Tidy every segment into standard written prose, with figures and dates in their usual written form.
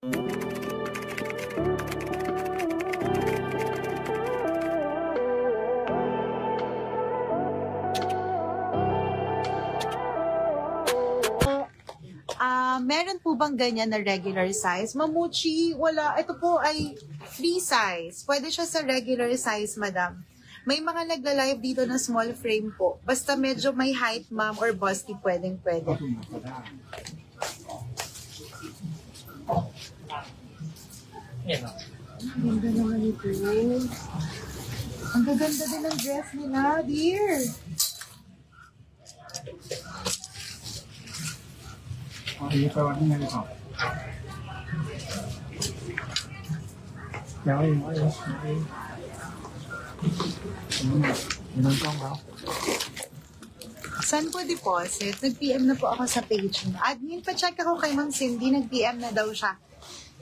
Meron po bang ganyan na regular size? Mamuchi, wala. Ito po ay free size. Pwede siya sa regular size, madam. May mga nagla-live dito na small frame po. Basta medyo may height, ma'am, or busty, pwedeng. Ang ganda naman ito. Ang gaganda din ng dress nila, dear. Saan po deposit? Nag-PM na po ako sa page niya. Admin, pa-check ako kay Ma'am Cindy. Nag-PM na daw siya.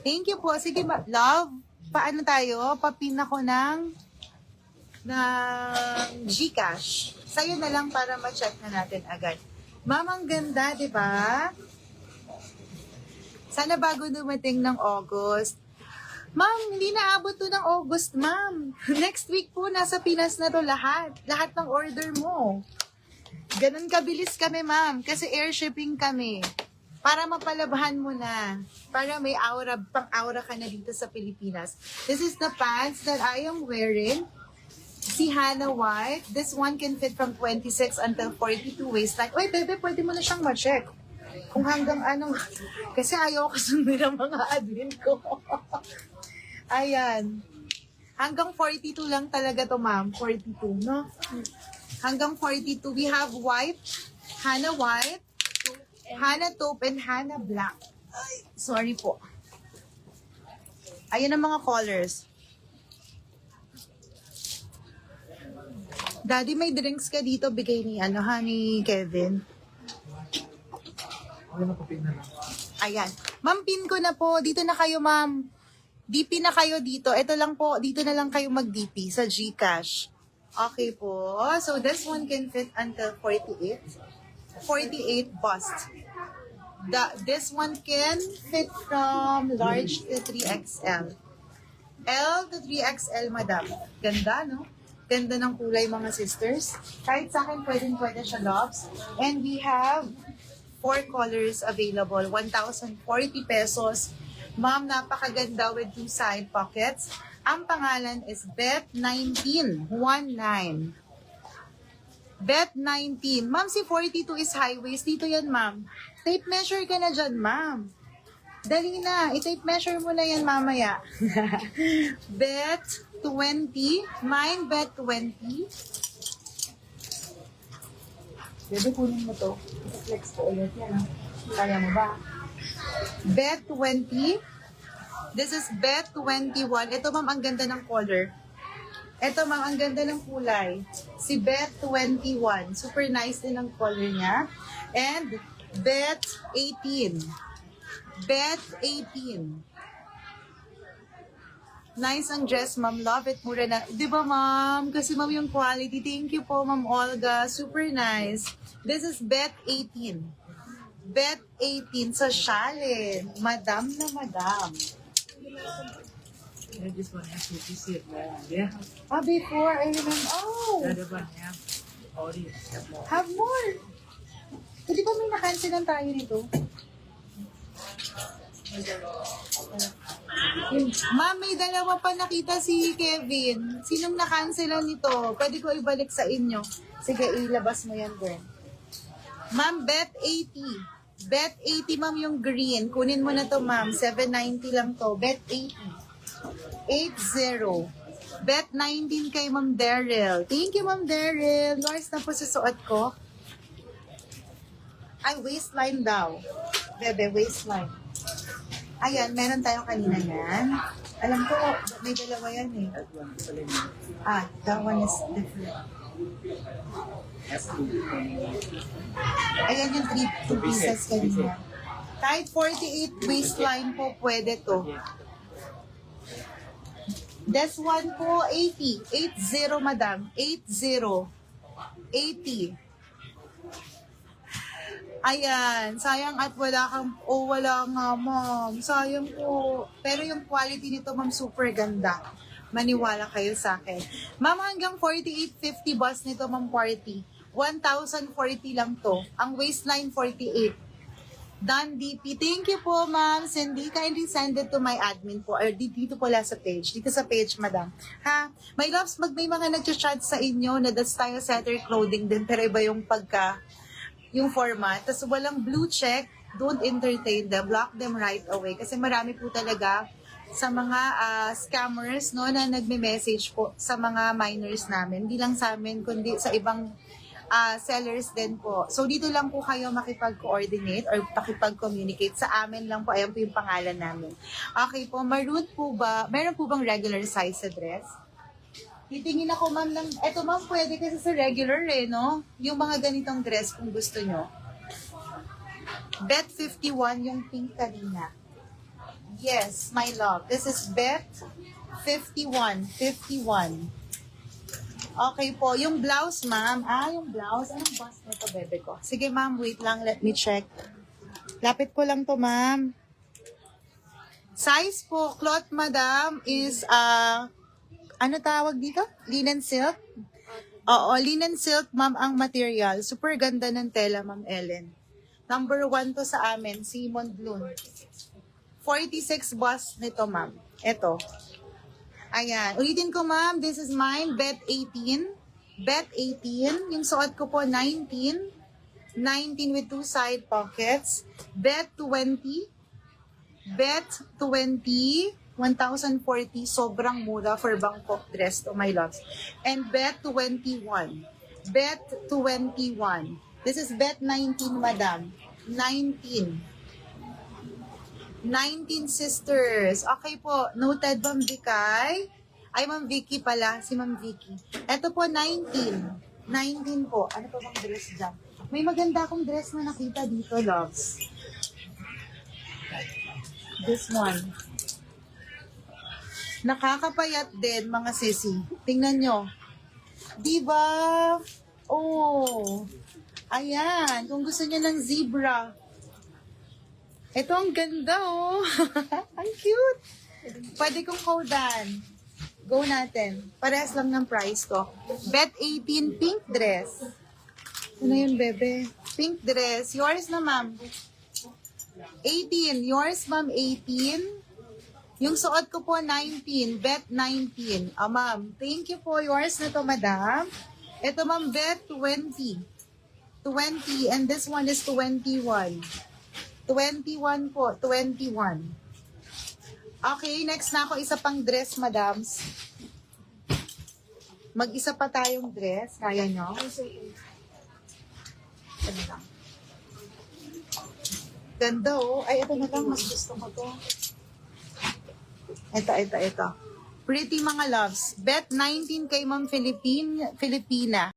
Thank you po. Sige, love. Paano tayo? Papin ako ng Gcash. Sa'yo na lang para ma-check na natin agad. Ma'am, ang ganda, di ba? Sana bago dumating ng August. Ma'am, hindi naabot to ng August, ma'am. Next week po, nasa Pinas na to lahat. Lahat ng order mo. Ganun kabilis kami, ma'am. Kasi air shipping kami. Para mapalabahan mo na. Para may aura, pang-aura ka na dito sa Pilipinas. This is the pants that I am wearing. Si Hannah White. This one can fit from 26 until 42 waistline. Uy, bebe, pwede mo na siyang ma-check. Kung hanggang ano. Kasi ayaw ko sundin ang mga admin ko. Ayan. Hanggang 42 lang talaga to, ma'am. 42, no? Hanggang 42. We have white, Hannah white, Hannah taupe, and Hannah black. Ay, sorry po. Ayan ang mga colors. Daddy, may drinks ka dito. Bigay ni, ni Kevin. Ayan. Ma'am, pin ko na po. Dito na kayo, ma'am. DP na kayo dito. Ito lang po. Dito na lang kayo mag-DP sa Gcash. Okay po. So, this one can fit until 48. 48 bust. This one can fit from large to 3XL. L to 3XL, madam. Ganda, no? Ganda ng kulay, mga sisters. Kahit sa akin, pwede siya, loves. And we have 4 colors available. 1,040 pesos. Ma'am, napakaganda with 2 side pockets. Ang pangalan is Bet1919. Bet19. Ma'am, si 42 is high waist. Dito yan, ma'am. Tape measure ka na dyan, ma'am. Dali na. I-tape measure mo na yan mamaya. Bet20. Mine Bet20. Bebe, kunin mo to. Flex ko ulit yan. Kaya mo ba? Bet20. This is Bet21. Ito, ma'am, ang ganda ng color. Ito, ma'am, ang ganda ng kulay. Si Bet21. Super nice din ang color niya. And Bet18. Bet18. Nice ang dress, ma'am. Love it. Mura na. Di ba, ma'am? Kasi, ma'am, yung quality. Thank you po, ma'am Olga. Super nice. This is Bet18. Bet18 sa Shalin. Madam na madam. This one has to be sit yeah. Before, I remember. Oh! The other one have audience. Have more. Hindi ba may nakansilan tayo nito? Ma'am, may dalawa pa nakita si Kevin. Sinong nakansilan nito? Pwede ko ibalik sa inyo. Sige, ilabas mo yan, girl. Ma'am, Bet80. Bet80, ma'am, yung green. Kunin mo na to, ma'am. 790 lang to. Bet80. 80. Bet19 kay Ma'am Daryl. Thank you, Ma'am Daryl. Lars na po sa suot ko. Ay, waistline daw. Bebe, waistline. Ayan, meron tayo kanina yan. Alam ko, may dalawa yan eh. That one is different. Ayan yung 2 pieces kanina. Kahit 48 waistline po, pwede to. This one po, 80. 80, madam. 80. 80. Ayan, sayang at wala kang, wala nga ma'am. Sayang po. Pero yung quality nito ma'am, super ganda. Maniwala kayo sa akin. Ma'am, hanggang 48.50 bus nito ma'am, 40. 1,040 lang to. Ang waistline, 48. Done, DP. Thank you po, ma'am. Cindy, kindly send it to my admin po. Or dito pala sa page. Dito sa page, madam. Ha? My loves, may mga nag-chat sa inyo na that's style setter clothing din. Pero iba yung yung format. Tapos walang blue check, don't entertain them, block them right away. Kasi marami po talaga sa mga scammers no, na nagme-message po sa mga minors namin. Hindi lang sa amin, kundi sa ibang sellers din po. So dito lang po kayo makipag-coordinate or makipag-communicate. Sa amin lang po, ayan po yung pangalan namin. Okay po, maroon po ba, meron po bang regular size sa dress? Titingin ako ma'am lang, eto ma'am pwede kasi sa regular no? Yung mga ganitong dress kung gusto nyo. Bet 51 yung pink kanina. Yes, my love. This is Bet 51. 51. Okay po. Yung blouse ma'am. Yung blouse. Anong bust nito bebe ko? Sige ma'am, wait lang. Let me check. Lapit ko lang to ma'am. Size po, cloth madam is ano tawag dito? Linen silk? Oo, linen silk, ma'am, ang material. Super ganda ng tela, ma'am Ellen. Number 1 to sa amin, Simon Blum. 46 bus nito, ma'am. Ito. Ayan. Ulitin ko, ma'am. This is mine. Bet 18. Bet 18. Yung suot ko po, 19. 19 with 2 side pockets. Bet 20. Bet 20. 1,040, sobrang mura for Bangkok dress to my loves. And bet 21. Bet 21. This is bet 19, madam. 19. 19 sisters. Okay po, noted Ma'am Vikay. Ay, Ma'am Vicky pala, si Ma'am Vicky. Ito po, 19. 19 po. Ano pa bang dress dyan? May maganda akong dress na nakita dito, loves. This one. Nakakapayat din, mga sisi. Tingnan nyo. Diba? Oh. Ayan. Kung gusto nyo ng zebra. Ito ang ganda, oh. Ang cute. Pwede kong kodan. Go natin. Parehas lang ng price ko. Bet 18 pink dress. Ano yun, bebe? Pink dress. Yours na, ma'am. 18. Yours, ma'am, 18. Yung suot ko po, 19. Bet 19. Ma'am, thank you po. Yours na to, madam. Ito, ma'am, bet 20. 20. And this one is 21. 21 po. 21. Okay, next na ako. Isa pang dress, madams. Mag-isa pa tayong dress. Kaya nyo? Ano lang. Ganda, oh. Ay, ito na lang. Mas gusto ko to. Ito. Pretty mga loves. Bet 19 kay Ma'am Filipina.